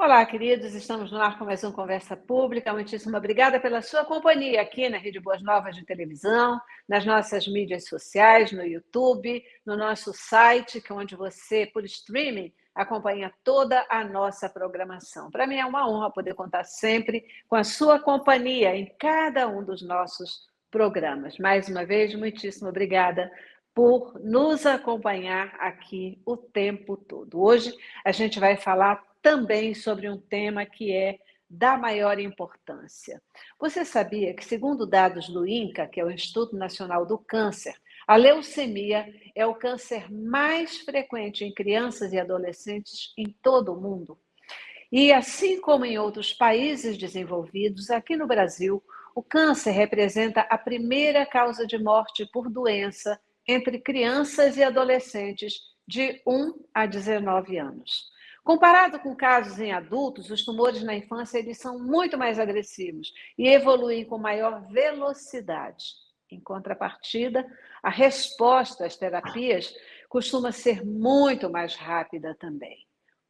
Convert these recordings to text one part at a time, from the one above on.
Olá, queridos, estamos no ar com mais um Conversa Pública. Muitíssimo obrigada pela sua companhia aqui na Rede Boas Novas de televisão, nas nossas mídias sociais, no YouTube, no nosso site, que é onde você, por streaming, acompanha toda a nossa programação. Para mim é uma honra poder contar sempre com a sua companhia em cada um dos nossos programas. Mais uma vez, muitíssimo obrigada por nos acompanhar aqui o tempo todo. Hoje a gente vai falar também sobre um tema que é da maior importância. Você sabia que, segundo dados do INCA, que é o Instituto Nacional do Câncer, a leucemia é o câncer mais frequente em crianças e adolescentes em todo o mundo? E assim como em outros países desenvolvidos, aqui no Brasil, o câncer representa a primeira causa de morte por doença entre crianças e adolescentes de 1 a 19 anos. Comparado com casos em adultos, os tumores na infância eles são muito mais agressivos e evoluem com maior velocidade. Em contrapartida, a resposta às terapias costuma ser muito mais rápida também.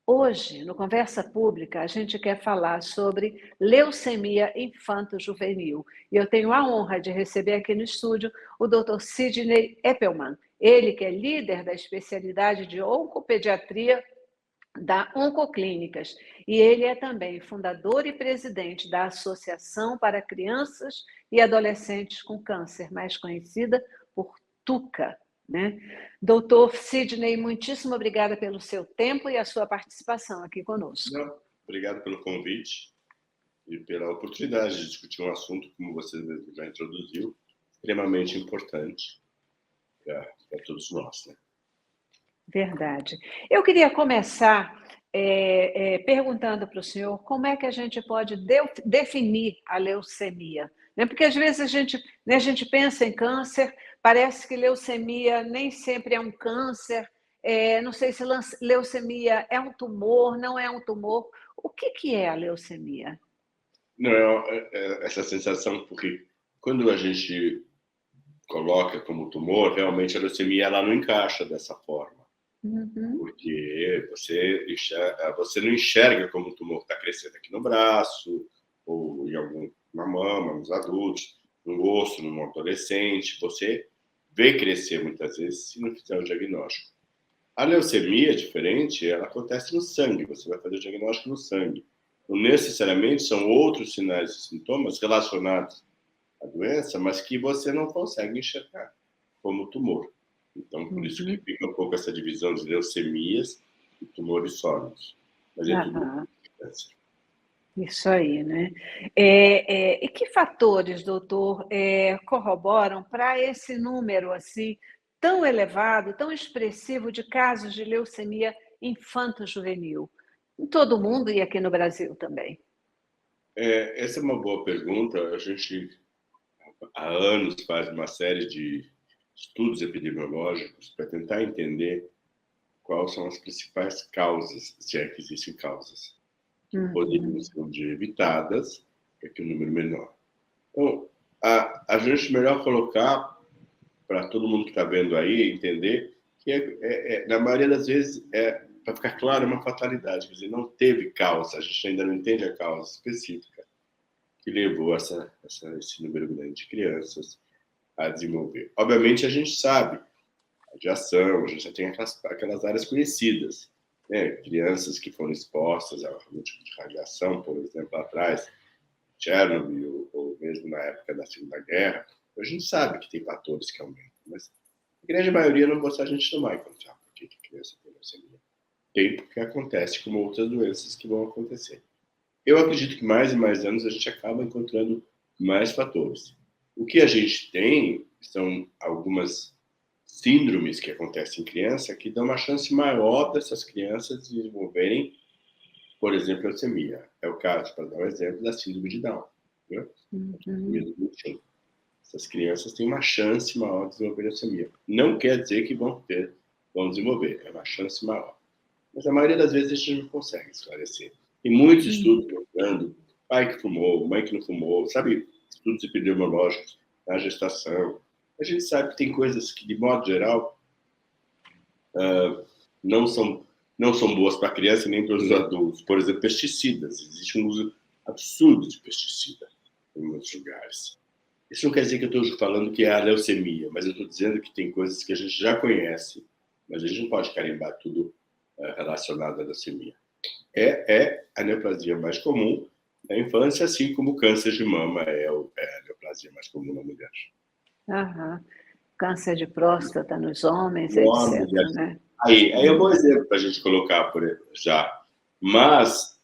Hoje, no Conversa Pública, a gente quer falar sobre leucemia infanto-juvenil. E eu tenho a honra de receber aqui no estúdio o Dr. Sidney Eppelman, ele que é líder da especialidade de oncopediatria da Oncoclínicas. E ele é também fundador e presidente da Associação para Crianças e Adolescentes com Câncer, mais conhecida por TUCA. Né? Doutor Sidney, muitíssimo obrigada pelo seu tempo e a sua participação aqui conosco. Obrigado pelo convite e pela oportunidade de discutir um assunto, como você mesmo já introduziu, extremamente importante para todos nós. Né? Verdade. Eu queria começar perguntando para o senhor como é que a gente pode definir a leucemia. Né? Porque às vezes a gente pensa em câncer, parece que leucemia nem sempre é um câncer, não sei se leucemia é um tumor, não é um tumor. O que é a leucemia? Não, essa sensação, porque quando a gente coloca como tumor, realmente a leucemia ela não encaixa dessa forma. Uhum. Porque você não enxerga como o tumor está crescendo aqui no braço, ou na mama, nos adultos, no osso, no adolescente. Você vê crescer muitas vezes se não fizer o diagnóstico. A leucemia é diferente, ela acontece no sangue, você vai fazer o diagnóstico no sangue. Não necessariamente são outros sinais e sintomas relacionados à doença, mas que você não consegue enxergar como tumor. Então, por isso que fica um pouco essa divisão de leucemias e tumores sólidos. Mas é tudo câncer. Isso aí, né? E que fatores, doutor, corroboram para esse número assim tão elevado, tão expressivo de casos de leucemia infanto-juvenil? Em todo o mundo e aqui no Brasil também. Essa é uma boa pergunta. A gente, há anos, faz uma série de estudos epidemiológicos para tentar entender quais são as principais causas, se é que existem causas, que poderiam ser evitadas para que o número menor. Então, a gente melhor colocar para todo mundo que está vendo aí entender que na maioria das vezes para ficar claro, é uma fatalidade, quer dizer, não teve causa, a gente ainda não entende a causa específica que levou esse número grande de crianças a desenvolver. Obviamente a gente sabe radiação, a gente já tem aquelas áreas conhecidas, né? Crianças que foram expostas a algum tipo de radiação, por exemplo, lá atrás, Chernobyl, ou mesmo na época da Segunda Guerra, a gente sabe que tem fatores que aumentam, mas a grande maioria a gente não vai encontrar por que a criança tem leucemia. Tem porque acontece como outras doenças que vão acontecer. Eu acredito que mais e mais anos a gente acaba encontrando mais fatores. O que a gente tem são algumas síndromes que acontecem em criança que dão uma chance maior dessas crianças desenvolverem, por exemplo, leucemia. É o caso, para dar um exemplo, da síndrome de Down. Né? Essas crianças têm uma chance maior de desenvolver leucemia. Não quer dizer que vão desenvolver, é uma chance maior. Mas a maioria das vezes a gente não consegue esclarecer. Tem muitos estudos mostrando pai que fumou, mãe que não fumou, sabe? Estudos epidemiológicos na gestação. A gente sabe que tem coisas que, de modo geral, não são não são boas para a criança nem para os adultos. Por exemplo, pesticidas. Existe um uso absurdo de pesticida em muitos lugares. Isso não quer dizer que eu estou falando que é a leucemia, mas eu estou dizendo que tem coisas que a gente já conhece, mas a gente não pode carimbar tudo relacionado à leucemia. É a neoplasia mais comum na infância, assim como o câncer de mama é a neoplasia mais comum na mulher. Aham. Câncer de próstata nos homens, Enorme, etc., né? Aí é um bom exemplo para a gente colocar já. Mas,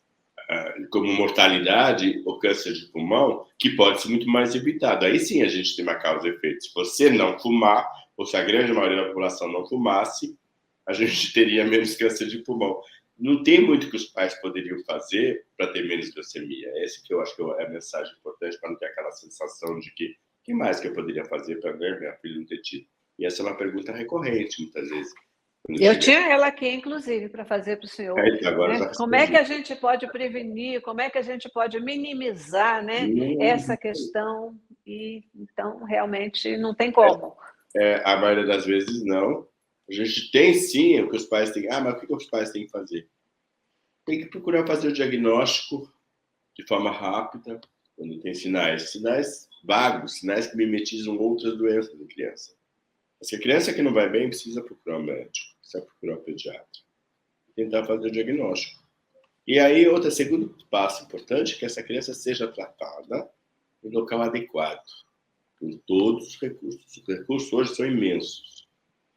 como mortalidade, o câncer de pulmão, que pode ser muito mais evitado. Aí sim a gente tem uma causa e efeito. Se você não fumar, ou se a grande maioria da população não fumasse, a gente teria menos câncer de pulmão. Não tem muito que os pais poderiam fazer para ter menos leucemia. Esse que eu acho que é a mensagem importante, para não ter aquela sensação de que o que mais que eu poderia fazer para ver minha filha não ter tido. E essa é uma pergunta recorrente, muitas vezes. Eu tinha ela aqui, inclusive, para fazer para o senhor. Agora Né? Como é que a gente pode prevenir, como é que a gente pode minimizar, né, essa questão? E, então, realmente, não tem como. A maioria das vezes, não. A gente tem, sim, o que os pais têm. Mas o que os pais têm que fazer? Tem que procurar fazer o diagnóstico de forma rápida, quando tem sinais vagos, sinais que mimetizam outras doenças em criança. Se a criança que não vai bem, precisa procurar um médico, precisa procurar um pediatra. Tentar fazer o diagnóstico. E aí, segundo passo importante é que essa criança seja tratada no local adequado, com todos os recursos. Os recursos hoje são imensos.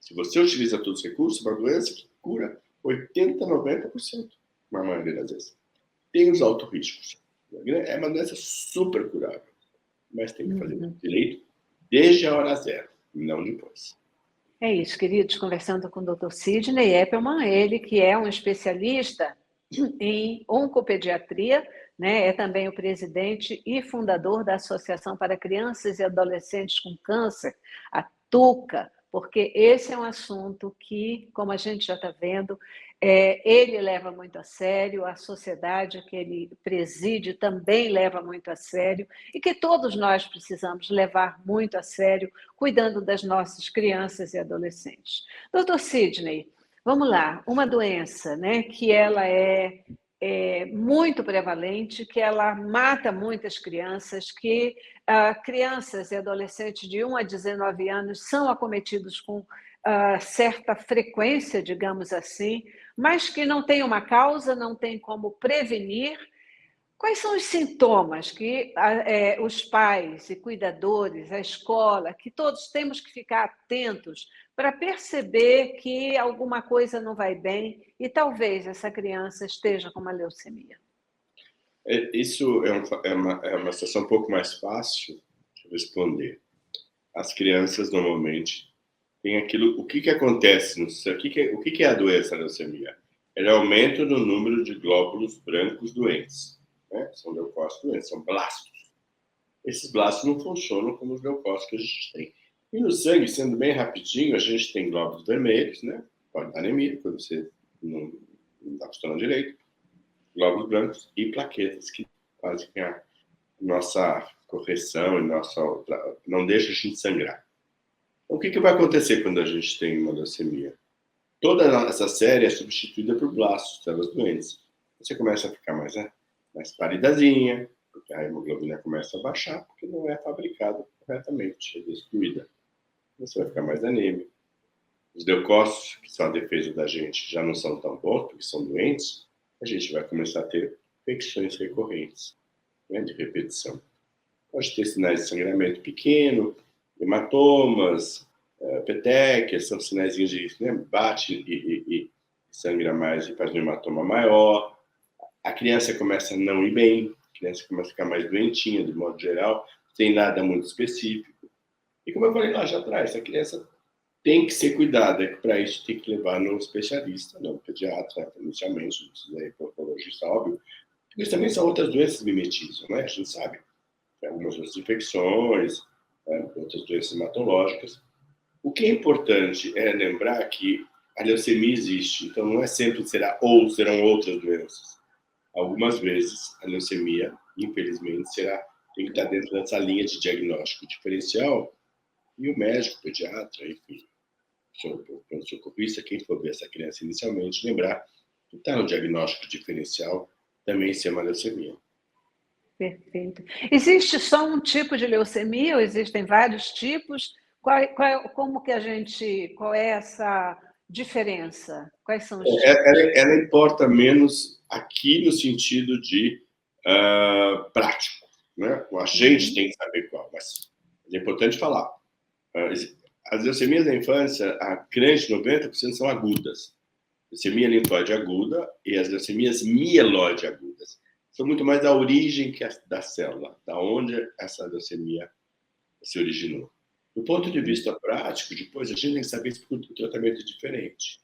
Se você utiliza todos os recursos, uma doença que cura 80%, 90%, na maioria das vezes. Tem os altos riscos. É uma doença super curável, mas tem que fazer direito desde a hora zero, não depois. É isso, queridos, conversando com o Dr. Sidney Eppelman, ele que é um especialista em oncopediatria, né? É também o presidente e fundador da Associação para Crianças e Adolescentes com Câncer, a TUCA, porque esse é um assunto que, como a gente já está vendo, ele leva muito a sério, a sociedade que ele preside também leva muito a sério, e que todos nós precisamos levar muito a sério, cuidando das nossas crianças e adolescentes. Doutor Sidney, vamos lá, uma doença, né, que ela é muito prevalente, que ela mata muitas crianças, que crianças e adolescentes de 1 a 19 anos são acometidos com certa frequência, digamos assim, mas que não tem uma causa, não tem como prevenir. Quais são os sintomas que os pais e cuidadores, a escola, que todos temos que ficar atentos para perceber que alguma coisa não vai bem e talvez essa criança esteja com uma leucemia? Isso é uma situação um pouco mais fácil de responder. As crianças, normalmente, têm aquilo... O que acontece? O que é a doença da leucemia? É o aumento no número de glóbulos brancos doentes. Né? São leucócitos doentes, são blastos. Esses blastos não funcionam como os leucócitos que a gente tem. E no sangue, sendo bem rapidinho, a gente tem glóbulos vermelhos, né? Pode dar anemia, quando você não está funcionando direito. Glóbulos brancos e plaquetas, que fazem a nossa correção e não deixa a gente sangrar. O que vai acontecer quando a gente tem uma leucemia? Toda essa série é substituída por blastos, células doentes. Você começa a ficar mais palidazinha, porque a hemoglobina começa a baixar, porque não é fabricada corretamente, é destruída. Você vai ficar mais anêmico. Os leucócitos, que são a defesa da gente, já não são tão bons, porque são doentes. A gente vai começar a ter infecções recorrentes, né, de repetição. Pode ter sinais de sangramento pequeno, hematomas, petequias, são sinais de, né, bate e sangra mais e faz um hematoma maior. A criança começa a não ir bem, a criança começa a ficar mais doentinha, de modo geral, sem nada muito específico. E como eu falei lá já atrás, a criança tem que ser cuidada, para isso tem que levar no especialista, no pediatra, inicialmente, não precisa ir para o oncologista, óbvio, porque também são outras doenças que mimetizam, né? A gente sabe. Tem algumas outras infecções, outras doenças hematológicas. O que é importante é lembrar que a leucemia existe, então não é sempre serão outras doenças. Algumas vezes a leucemia, infelizmente, tem que estar dentro dessa linha de diagnóstico diferencial e o médico, o pediatra, enfim, o socorrista, quem for ver essa criança inicialmente, lembrar está no diagnóstico diferencial também ser uma leucemia. Perfeito. Existe só um tipo de leucemia ou existem vários tipos? Qual é essa diferença? Quais são os tipos? Ela importa menos aqui no sentido de prático, né? A gente tem que saber qual, mas é importante falar. As leucemias da infância, a grande 90% são agudas. Leucemia linfóide aguda e as leucemias mieloide agudas. São muito mais da origem da célula, da onde essa leucemia se originou. Do ponto de vista prático, depois a gente tem que saber se o tratamento é diferente.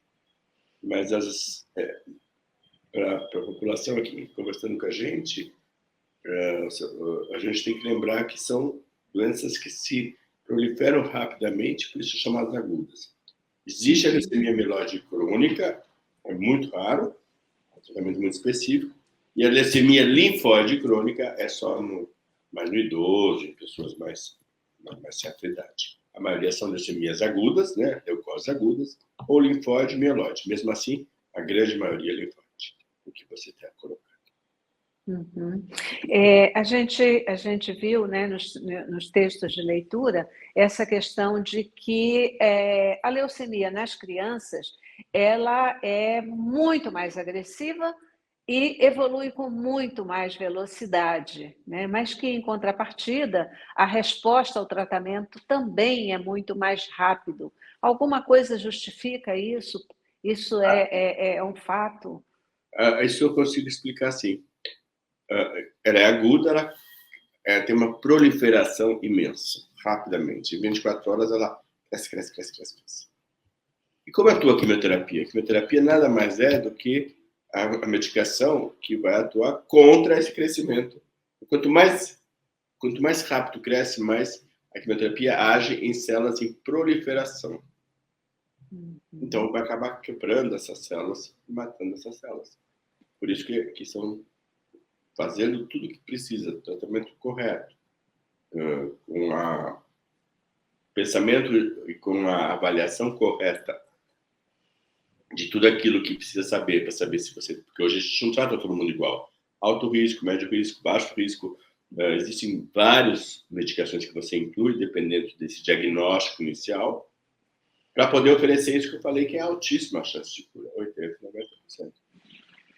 Mas para a população aqui conversando com a gente tem que lembrar que são doenças que se proliferam rapidamente, por isso chamadas agudas. Existe a leucemia mieloide crônica, é muito raro, é um tratamento muito específico, e a leucemia linfóide crônica é só mais no idoso, em pessoas mais certa idade. A maioria são leucemias agudas, né, leucoses agudas, ou linfóide mieloide. Mesmo assim, a grande maioria é linfóide, o que você está colocando. Uhum. A gente viu, né, nos textos de leitura essa questão de que a leucemia nas crianças ela é muito mais agressiva e evolui com muito mais velocidade, né? Mas que, em contrapartida, a resposta ao tratamento também é muito mais rápido. Alguma coisa justifica isso? Isso é um fato? Isso eu consigo explicar assim. Ela é aguda, ela tem uma proliferação imensa, rapidamente. Em 24 horas ela cresce. E como atua a quimioterapia? A quimioterapia nada mais é do que a medicação que vai atuar contra esse crescimento. Quanto mais rápido cresce, mais a quimioterapia age em células em proliferação. Então vai acabar quebrando essas células e matando essas células. Por isso que são fazendo tudo o que precisa, o tratamento correto, com o pensamento e com a avaliação correta de tudo aquilo que precisa saber, para saber se você... Porque hoje a gente não trata todo mundo igual. Alto risco, médio risco, baixo risco. Existem várias medicações que você inclui, dependendo desse diagnóstico inicial, para poder oferecer isso que eu falei, que é altíssima a chance de cura, 80%, 90%.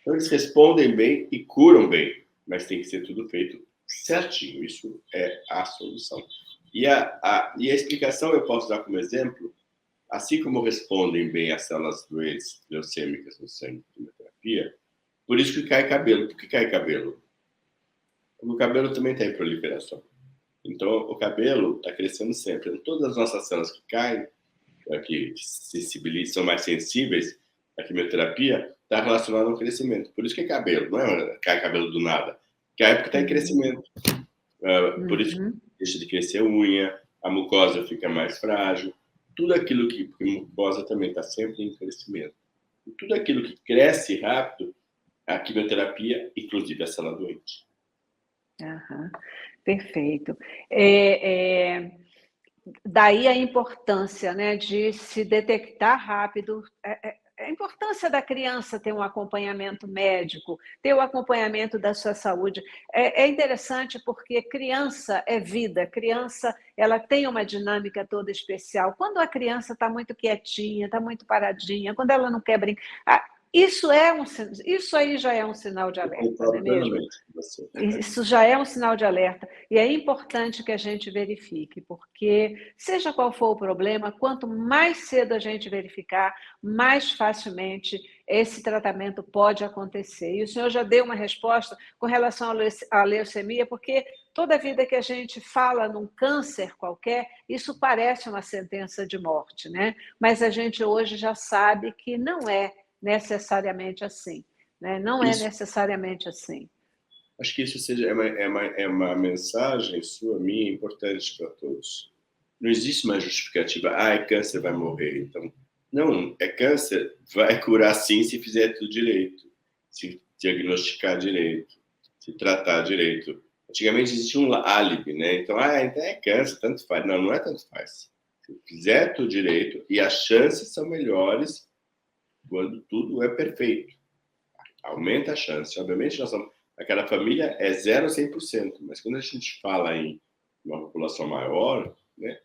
Então, eles respondem bem e curam bem, mas tem que ser tudo feito certinho. Isso é a solução. E a explicação eu posso dar como exemplo, assim como respondem bem as células doentes leucêmicas no sangue de quimioterapia, por isso que cai cabelo. Por que cai cabelo? Porque o cabelo também está em proliferação. Então, o cabelo está crescendo sempre. Então, todas as nossas células que caem, que são mais sensíveis à quimioterapia, está relacionado ao crescimento. Por isso que é cabelo, não é cai cabelo do nada. Cai porque está em crescimento. Por isso que deixa de crescer unha, a mucosa fica mais frágil. Tudo aquilo porque a mucosa também está sempre em crescimento. E tudo aquilo que cresce rápido, a quimioterapia, inclusive a célula doente. Perfeito. Daí a importância, né, de se detectar rápido. A importância da criança ter um acompanhamento médico, ter o acompanhamento da sua saúde. É interessante porque criança é vida, criança ela tem uma dinâmica toda especial. Quando a criança está muito quietinha, está muito paradinha, quando ela não quer brincar, isso aí já é um sinal de alerta, não é mesmo? Isso já é um sinal de alerta e é importante que a gente verifique, porque seja qual for o problema, quanto mais cedo a gente verificar, mais facilmente esse tratamento pode acontecer. E o senhor já deu uma resposta com relação à leucemia, porque toda vida que a gente fala num câncer qualquer, isso parece uma sentença de morte, né? Mas a gente hoje já sabe que não é necessariamente assim, né? Não é necessariamente assim. Acho que isso é uma mensagem sua, minha, importante para todos. Não existe uma justificativa, é câncer, vai morrer. Então, não, é câncer, vai curar sim se fizer tudo direito, se diagnosticar direito, se tratar direito. Antigamente existia um álibi, né? Então, então é câncer, tanto faz. Não, não é tanto faz. Se fizer tudo direito, e as chances são melhores quando tudo é perfeito. aumenta a chance. Obviamente, aquela família é 0 a 100%, mas quando a gente fala em uma população maior, né,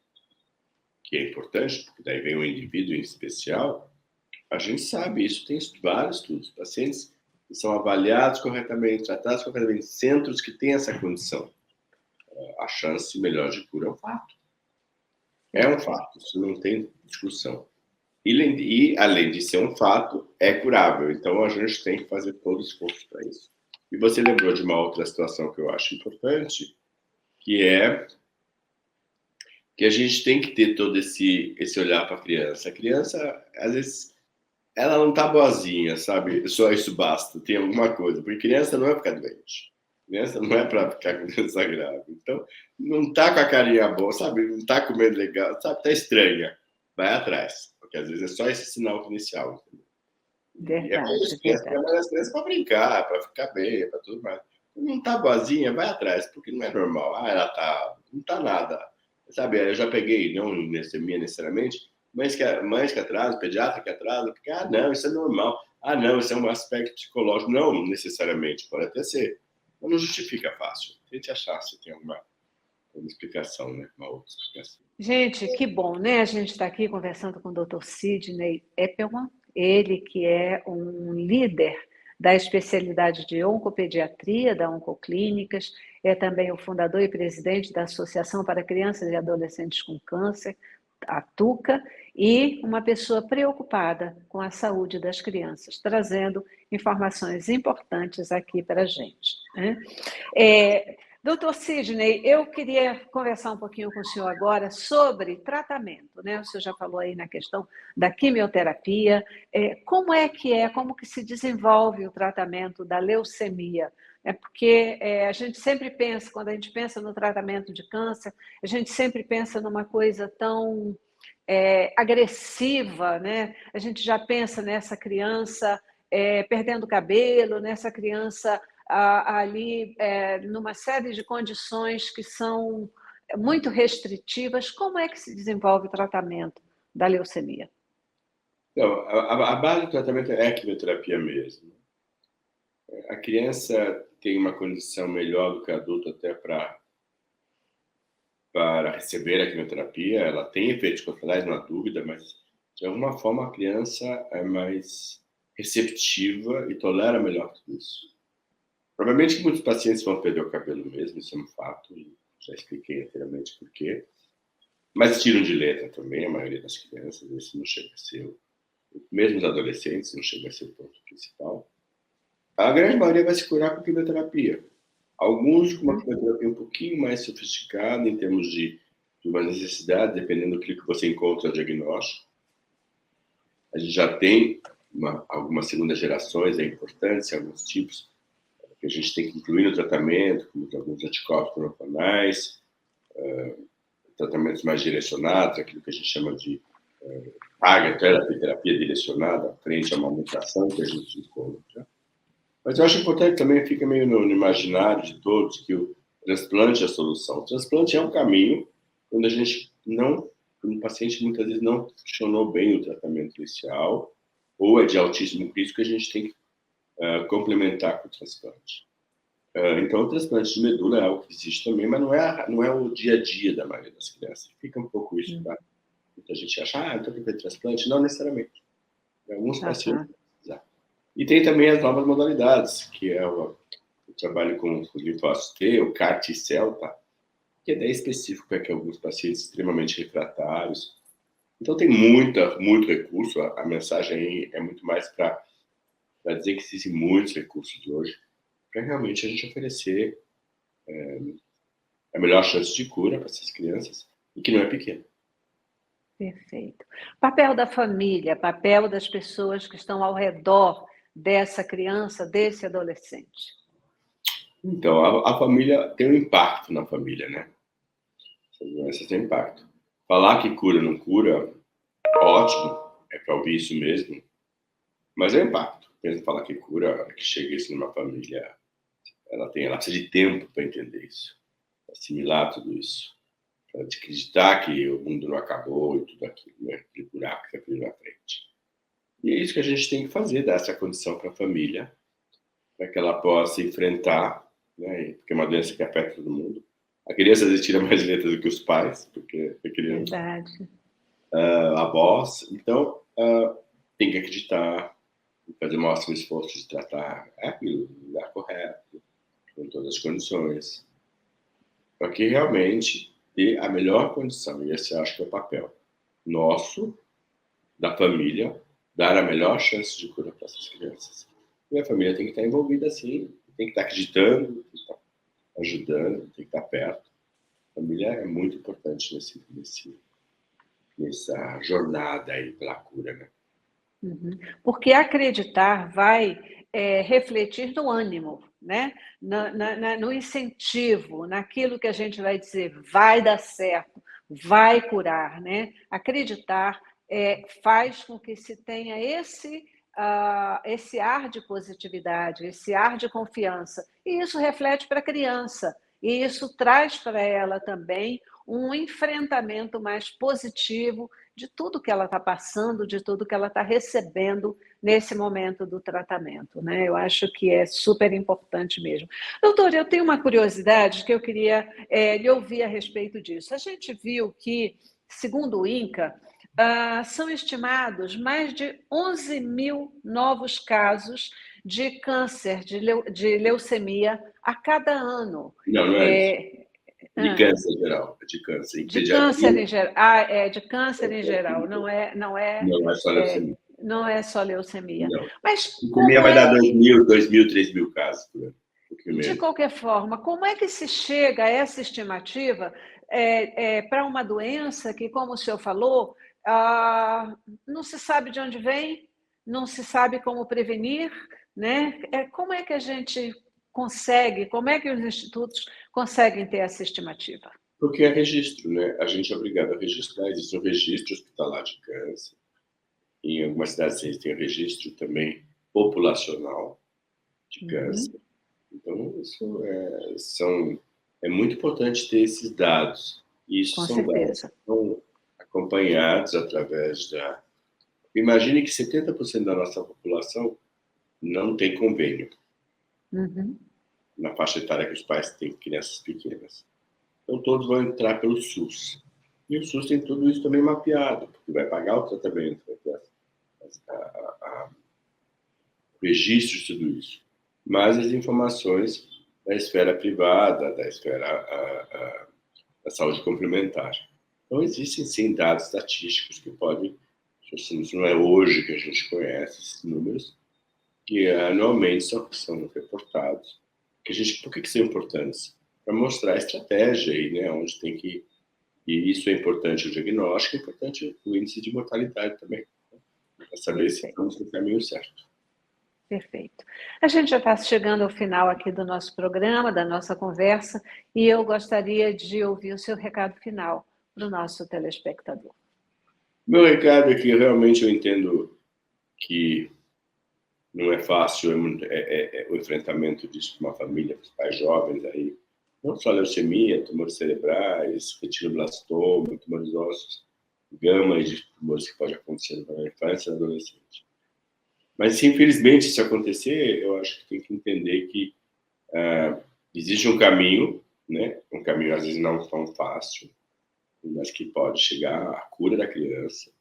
que é importante, porque daí vem um indivíduo em especial, a gente sabe, isso tem vários estudos, pacientes que são avaliados corretamente, tratados corretamente, em centros que têm essa condição, a chance melhor de cura é um fato. É um fato, isso não tem discussão. E, além de ser um fato, é curável. Então, a gente tem que fazer todo o esforço para isso. E você lembrou de uma outra situação que eu acho importante, que é que a gente tem que ter todo esse olhar para a criança. A criança, às vezes, ela não está boazinha, sabe? Só isso basta, tem alguma coisa. Porque criança não é para ficar doente. Criança não é para ficar com doença grave. Então, não está com a carinha boa, sabe? Não está comendo legal, sabe? Está estranha. Vai atrás. Porque às vezes é só esse sinal inicial. Entendeu? E é para isso, as crianças para brincar, para ficar bem, para tudo mais. Não está boazinha, vai atrás, porque não é normal. Ela tá, não está nada. Sabe, eu já peguei, não leucemia necessariamente, mães que atrasam, pediatra que atrasa, porque, não, isso é normal. Não, isso é um aspecto psicológico. Não necessariamente, pode até ser. Mas não justifica fácil. Tente achar se tem uma explicação, né? Uma outra explicação. Gente, que bom, né? A gente está aqui conversando com o Dr. Sidney Eppelman, ele que é um líder da especialidade de oncopediatria da Oncoclínicas, é também o fundador e presidente da Associação para Crianças e Adolescentes com Câncer, a TUCA, e uma pessoa preocupada com a saúde das crianças, trazendo informações importantes aqui para a gente, né? Doutor Sidney, eu queria conversar um pouquinho com o senhor agora sobre tratamento, né? O senhor já falou aí na questão da quimioterapia. Como que se desenvolve o tratamento da leucemia? Porque a gente sempre pensa, quando a gente pensa no tratamento de câncer, a gente sempre pensa numa coisa tão agressiva, né? A gente já pensa nessa criança perdendo cabelo, nessa criança ali numa série de condições que são muito restritivas. Como é que se desenvolve o tratamento da leucemia? Então, a base do tratamento é a quimioterapia mesmo. A criança tem uma condição melhor do que a adulto até para receber a quimioterapia. Ela tem efeitos colaterais, não há dúvida, mas de alguma forma a criança é mais receptiva e tolera melhor tudo isso. Provavelmente que muitos pacientes vão perder o cabelo mesmo, isso é um fato, e já expliquei anteriormente por quê. Mas tiram de letra também, a maioria das crianças, isso não chega a ser, mesmo os adolescentes, não chega a ser o ponto principal. A grande maioria vai se curar com quimioterapia. Alguns com uma quimioterapia um pouquinho mais sofisticada em termos de uma necessidade, dependendo do que você encontra no diagnóstico. A gente já tem algumas segundas gerações importantes, alguns tipos, que a gente tem que incluir no tratamento, como alguns anticorpos monoclonais, tratamentos mais direcionados, aquilo que a gente chama de terapia direcionada, frente a uma mutação que a gente encontra. Mas eu acho importante também, fica meio no imaginário de todos, que o transplante é a solução. O transplante é um caminho onde a gente o paciente muitas vezes não funcionou bem o tratamento inicial, ou é de altíssimo risco que a gente tem que complementar com o transplante. Então, o transplante de medula é algo que existe também, mas não é o dia a dia da maioria das crianças. Fica um pouco isso, tá? Muita gente acha, então tem que fazer transplante. Não necessariamente. Em alguns pacientes vão precisar. E tem também as novas modalidades, que é o trabalho com os linfócitos T, o CAR T-cell, tá? Que é daí específico para alguns pacientes extremamente refratários. Então, tem muito recurso. A mensagem aí é muito mais para dizer que existem muitos recursos hoje, para realmente a gente oferecer a melhor chance de cura para essas crianças, e que não é pequena. Perfeito. Papel da família, papel das pessoas que estão ao redor dessa criança, desse adolescente. Então, a família tem um impacto na família, né? As doenças têm impacto. Falar que cura não cura, ótimo, é para ouvir isso mesmo, mas é impacto. Mesmo falar que cura, que chega isso numa família, ela precisa de tempo para entender isso, para assimilar tudo isso, para acreditar que o mundo não acabou e tudo aquilo, né? Aquele buraco que está na frente. E é isso que a gente tem que fazer, dar essa condição para a família, para que ela possa enfrentar, né? Porque é uma doença que afeta todo mundo. A criança, às vezes, tira mais letra do que os pais, porque a criança... Verdade. Avós. Então, tem que acreditar, fazer o máximo esforço de tratar aquilo no lugar correto, com todas as condições, para que realmente dê a melhor condição. E esse acho que é o papel nosso, da família, dar a melhor chance de cura para essas crianças. E a família tem que estar envolvida assim, tem que estar acreditando, tem que estar ajudando, tem que estar perto. A família é muito importante nessa jornada aí pela cura, né? Uhum. Porque acreditar vai refletir no ânimo, né? No incentivo, naquilo que a gente vai dizer, vai dar certo, vai curar, né? Acreditar faz com que se tenha esse ar de positividade, esse ar de confiança. E isso reflete para a criança, e isso traz para ela também um enfrentamento mais positivo de tudo que ela está passando, de tudo que ela está recebendo nesse momento do tratamento, né? Eu acho que é super importante mesmo. Doutora, eu tenho uma curiosidade que eu queria lhe ouvir a respeito disso. A gente viu que, segundo o INCA, são estimados mais de 11 mil novos casos de câncer, de leucemia a cada ano. Não, não é isso. De câncer em geral, de câncer. Em De câncer pediatria, em geral, de câncer em geral, não é só leucemia. não é só leucemia. Não. Mas Leucemia como vai é dar que, 2.000, 3.000 casos por ano. Um pouquinho de menos. qualquer forma, como é que se chega a essa estimativa para uma doença que, como o senhor falou, não se sabe de onde vem, não se sabe como prevenir, né? Como é que a gente consegue, como é que os institutos conseguem ter essa estimativa? Porque é registro, né? A gente é obrigado a registrar. Existe um registro hospitalar de câncer. Em algumas cidades existem um registro também populacional de Uhum, câncer. Então, isso é muito importante ter esses dados. E isso com são dados que certeza. são acompanhados através da... Imagine que 70% da nossa população não tem convênio Uhum. na faixa etária que os pais têm crianças pequenas. Então, todos vão entrar pelo SUS. E o SUS tem tudo isso também mapeado, porque vai pagar o tratamento, vai ter o registro de tudo isso. Mas as informações da esfera privada, da esfera da saúde complementar. Então, existem, sim, dados estatísticos que podem... Isso não é hoje que a gente conhece esses números, que anualmente são reportados. Por que são importantes? Para mostrar a estratégia aí, né? Onde tem que... E isso é importante o diagnóstico, é importante o índice de mortalidade também, para saber se Perfeito, estamos no caminho certo. perfeito. A gente já está chegando ao final aqui do nosso programa, da nossa conversa, e eu gostaria de ouvir o seu recado final para o nosso telespectador. Meu recado é que realmente eu entendo que não é fácil o enfrentamento disso para uma família, para os pais jovens aí. Não só leucemia, tumores cerebrais, retinoblastoma, tumores ósseos, gama de tumores que pode acontecer na infância e na adolescência. Mas, se infelizmente isso acontecer, eu acho que tem que entender que existe um caminho, né? Um caminho às vezes não tão fácil, mas que pode chegar à cura da criança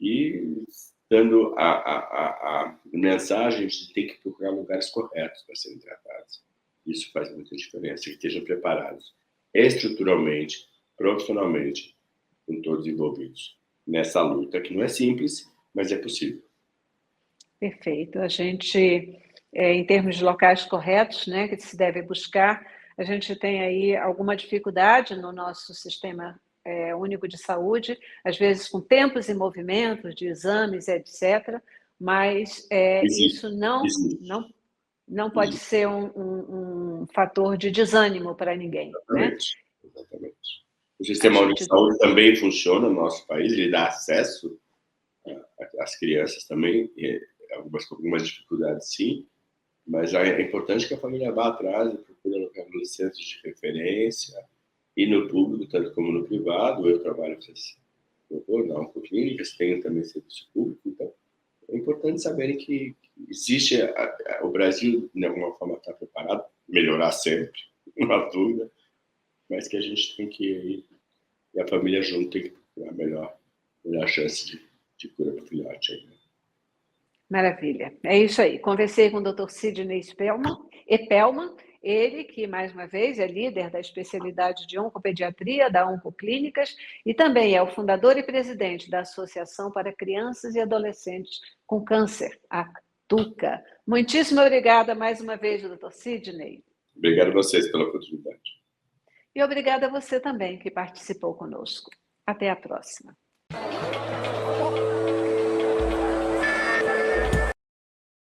e dando a mensagem de ter que procurar lugares corretos para serem tratados. Isso faz muita diferença, que estejam preparados estruturalmente, profissionalmente, com todos envolvidos nessa luta, que não é simples, mas é possível. Perfeito. A gente, em termos de locais corretos, né, que se deve buscar, a gente tem aí alguma dificuldade no nosso sistema único de saúde, às vezes com tempos e movimentos de exames, etc., mas isso Existe, existe, não pode existe. ser um fator de desânimo para ninguém, né? Exatamente, exatamente. O A sistema único de gente saúde também funciona no nosso país, ele dá acesso às crianças também, algumas dificuldades sim, mas é importante que a família vá atrás e procure nos centros de referência e no público, tanto como no privado. Eu trabalho na oncoclínicas, tenho também serviço público, então é importante saberem que existe o Brasil, de alguma forma, está preparado, melhorar sempre, não há dúvida, mas que a gente tem que ir, e a família junto tem que ter a melhor chance de cura para o filhote aí, né? Maravilha. É isso aí. Conversei com o Dr. Sidney Epelman, ele que, mais uma vez, é líder da especialidade de oncopediatria da Oncoclínicas e também é o fundador e presidente da Associação para Crianças e Adolescentes com Câncer, a TUCA. Muitíssimo obrigada mais uma vez, Dr. Sidney. Obrigado a vocês pela oportunidade. E obrigada a você também que participou conosco. Até a próxima.